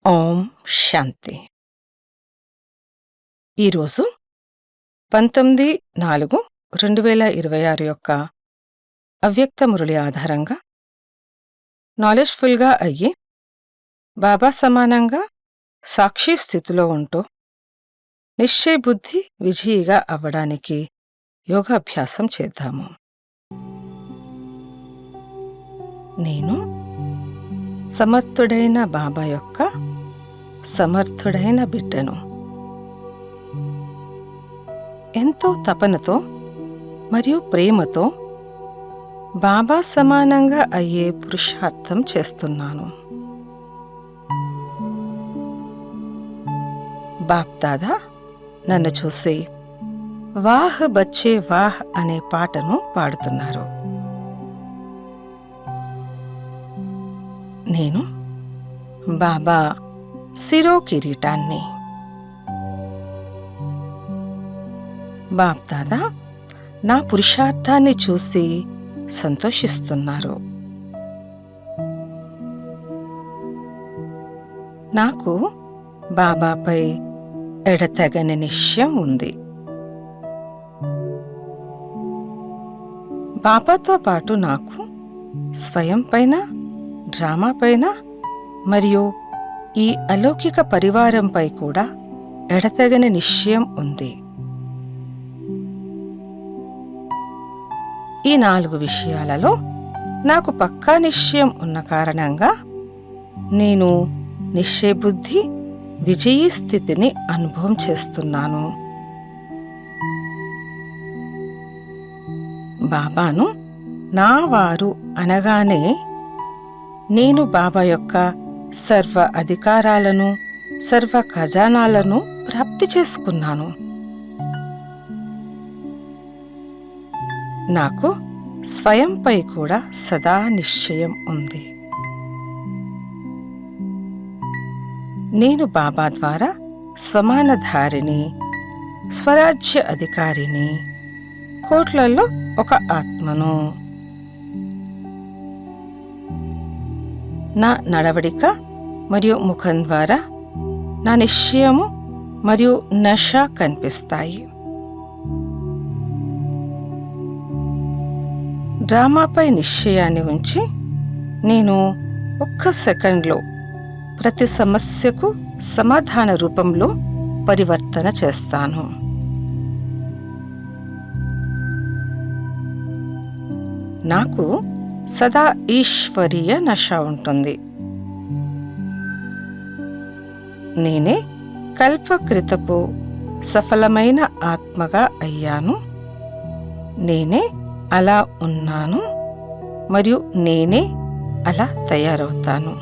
ఓం శాంతి. ఈరోజు 19/4/2026 యొక్క అవ్యక్త మురళి ఆధారంగా నాలెడ్జ్ఫుల్గా అయ్యి బాబా సమానంగా సాక్షి స్థితిలో ఉంటూ నిశ్చయబుద్ధి విజయిగా అవ్వడానికి యోగాభ్యాసం చేద్దాము. నేను సమర్థుడైన బాబా యొక్క సమర్థుడైన బిడ్డను. ఎంతో తపనతో మరియు ప్రేమతో బాబా సమానంగా అయ్యే పురుషార్థం చేస్తున్నాను. బాప్ దాదా నన్ను చూసి వాహ్ బచ్చే వాహ్ అనే పాటను పాడుతున్నారు. నేను బాబా శిరో కిరీటాన్ని. బాప్ దాదా నా పురుషార్థాన్ని చూసి సంతోషిస్తున్నారు. నాకు బాబాపై ఎడతెగని నిశ్చయం ఉంది. బాబాతో పాటు నాకు స్వయం పైన, డ్రామా పైన మరియు ఈ అలౌకిక పరివారంపై కూడా ఎడతెగని నిశ్చయం ఉంది. ఈ 4 విషయాలలో నాకు పక్కా నిశ్చయం ఉన్న కారణంగా నేను నిశ్చయబుద్ధి విజయీ స్థితిని అనుభవం చేస్తున్నాను. బాబాను నా వారు అనగానే నేను బాబా యొక్క సర్వ అధికారాలను, సర్వ ఖజానాలను ప్రాప్తి చేసుకున్నాను. నాకు స్వయంపై కూడా సదా నిశ్చయం ఉంది. నేను బాబా ద్వారా స్వమానధారిని, స్వరాజ్య అధికారిని, కోట్లలో ఒక ఆత్మను. నా నడవడిక మరియు ముఖం ద్వారా నా నిశ్చయము మరియు నష కనిపిస్తాయి. డ్రామాపై నిశ్చయాన్ని ఉంచి నేను ఒక్క సెకండ్లో ప్రతి సమస్యకు సమాధాన రూపంలో పరివర్తన చేస్తాను. నాకు సదా ఈశ్వరీయ నష ఉంటుంది. నేనే కల్పకృతపు సఫలమైన ఆత్మగా అయ్యాను. నేనే అలా ఉన్నాను మరియు నేనే అలా తయారవుతాను.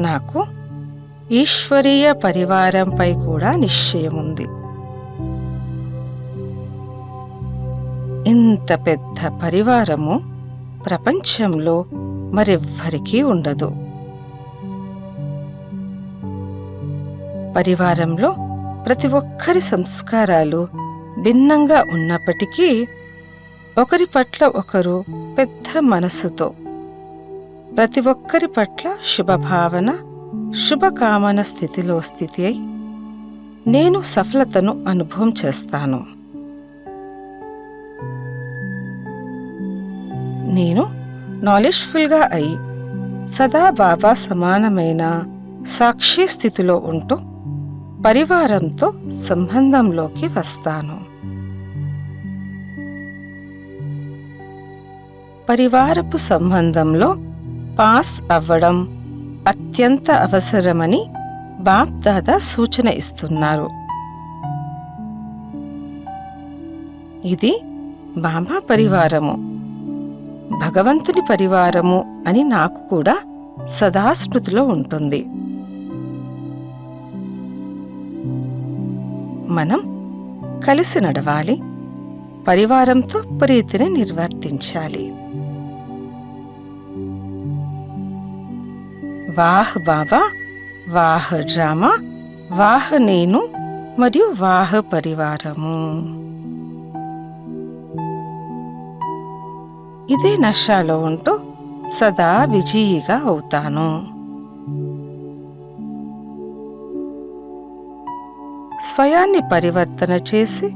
నాకు ఈశ్వరీయ పరివారంపై కూడా నిశ్చయముంది. ఇంత పెద్ద పరివారము ప్రపంచంలో మరెవ్వరికీ ఉండదు. పరివారంలో ప్రతి ఒక్కరి సంస్కారాలు భిన్నంగా ఉన్నప్పటికీ ఒకరి పట్ల ఒకరు పెద్ద మనస్సుతో ప్రతి ఒక్కరి పట్ల శుభభావన, శుభకామన స్థితిలో స్థితి అయి నేను సఫలతను అనుభవం చేస్తాను. నేను నాలెడ్జ్ఫుల్గా అయి సదా బాబా సమానమైన సాక్షి స్థితిలో ఉంటూ పరివారంతో సంబంధంలోకి వస్తాను. పరివారపు సంబంధంలో పాస్ అవ్వడం అత్యంత అవసరమని బాప్ దాదా సూచన ఇస్తున్నారు. ఇది బాబా పరివారము, భగవంతుని పరివారము అని నాకు కూడా సదా స్మృతిలో ఉంటుంది. మనం కలిసి నడవాలి, పరివారంతో ప్రీతిని నిర్వర్తించాలి. వాహ్ బాబా, వాహ్ డ్రామా, వాహ్ నేను మరియు వాహ్ పరివారము. ఇదే నషాలో ఉంటూ సదా విజయీగా అవుతాను. స్వయాన్ని పరివర్తన చేసి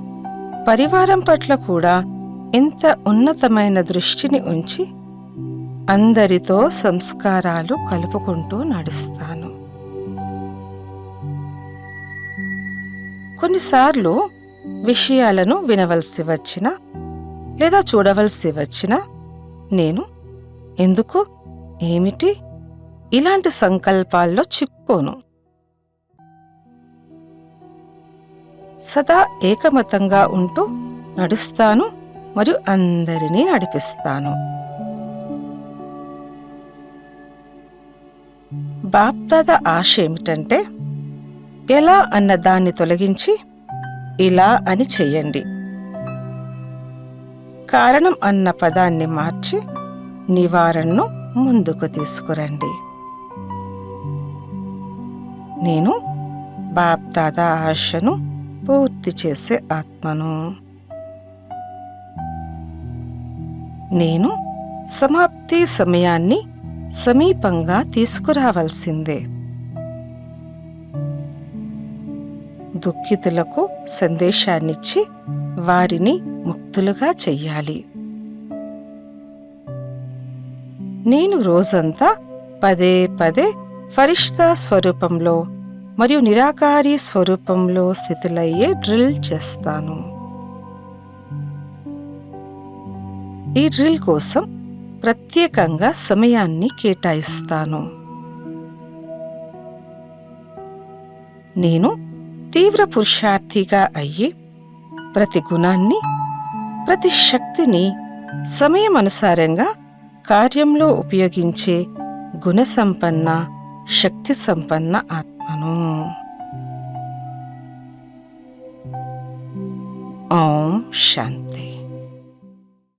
పరివారం పట్ల కూడా ఇంత ఉన్నతమైన దృష్టిని ఉంచి అందరితో సంస్కారాలు కలుపుకుంటూ నడుస్తాను. కొన్నిసార్లు విషయాలను వినవలసి వచ్చినా లేదా చూడవలసి వచ్చినా నేను ఎందుకు, ఏమిటి ఇలాంటి సంకల్పాల్లో చిక్కుకోను. సదా ఏకమతంగా ఉంటూ నడుస్తాను మరియు అందరినీ నడిపిస్తాను. బాప్దాద ఆశ ఏమిటంటే ఎలా అన్న దాన్ని తొలగించి ఇలా అని చెయ్యండి, కారణం అన్న పదాన్ని మార్చి నివారణను ముందుకు తీసుకురండి. నేను బాప్దాద ఆశను పూర్తి చేసే ఆత్మను. నేను సమాప్తి సమయాన్ని సమీపంగా తీసుకురావాల్సిందే. దుఃఖితులకు సందేశాన్నిచ్చి వారిని ముక్తులుగా చెయ్యాలి. నేను రోజంతా పదే పదే ఫరిష్తా స్వరూపంలో మరియు నిరాకారి స్వరూపంలో స్థితులయ్యే డ్రిల్ చేస్తాను. ఈ డ్రిల్ కోసం ప్రత్యేకంగా సమయాన్ని కేటాయిస్తాను. నేను తీవ్ర పురుషార్థిగా అయ్యి ప్రతి గుణాన్ని, ప్రతి శక్తిని సమయమనుసారంగా కార్యంలో ఉపయోగించే గుణసంపన్న, శక్తి సంపన్న ఆత్మను. ఓం శాంతి.